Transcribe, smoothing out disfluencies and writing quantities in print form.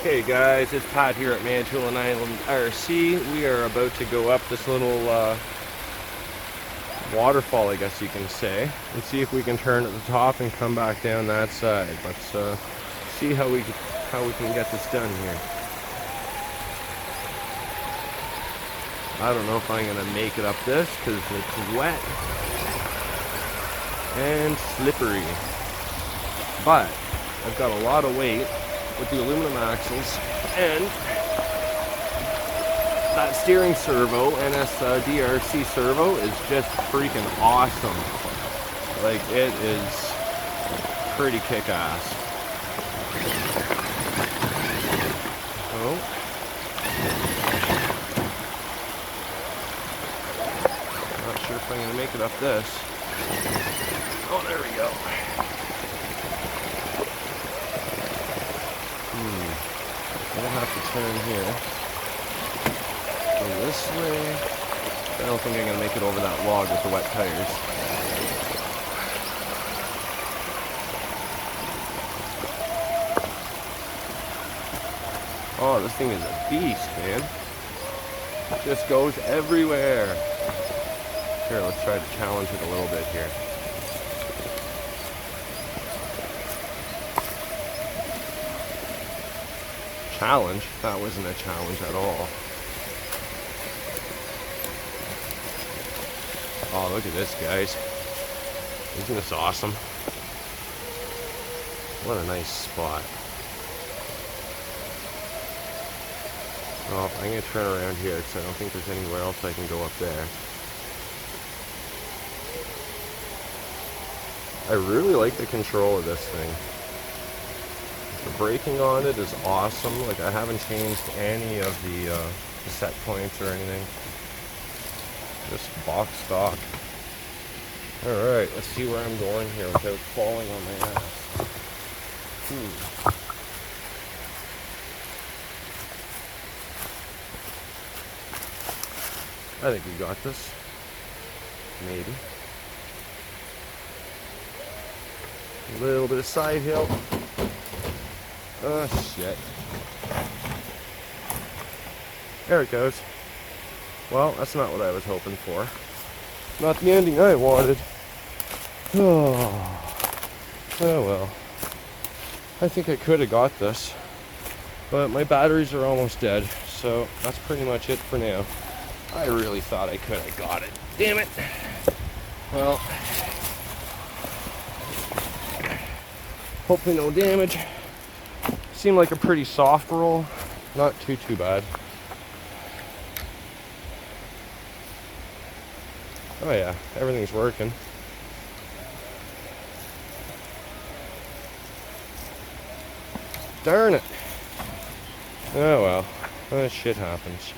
Hey guys, it's Pat here at Manitoulin Island RC. We are about to go up this little waterfall, I guess you can say, and see if we can turn at the top and come back down that side. Let's see how we can get this done here. I don't know if I'm gonna make it up this because it's wet and slippery, but I've got a lot of weight with the aluminum axles, and that steering servo, NSDRC servo, is just freaking awesome. Like, it is pretty kick-ass. Oh. Not sure if I'm gonna make it up this. Oh, there we go. I'll have to turn here. Go this way. I don't think I'm going to make it over that log with the wet tires. Oh, this thing is a beast, man. It just goes everywhere. Here, let's try to challenge it a little bit here. Challenge? That wasn't a challenge at all. Oh, look at this, guys. Isn't this awesome? What a nice spot. Oh, I'm going to turn around here because I don't think there's anywhere else I can go up there. I really like the control of this thing. The braking on it is awesome. Like, I haven't changed any of the set points or anything. Just box stock. Alright, let's see where I'm going here without falling on my ass. I think we got this. Maybe. A little bit of side hill. Oh, shit. There it goes. Well, that's not what I was hoping for. Not the ending I wanted. Oh well. I think I could have got this. But my batteries are almost dead, so that's pretty much it for now. I really thought I could have got it. Damn it. Well, hopefully no damage. Seemed like a pretty soft roll, not too bad. Oh yeah, everything's working. Darn it. Oh well, that shit happens.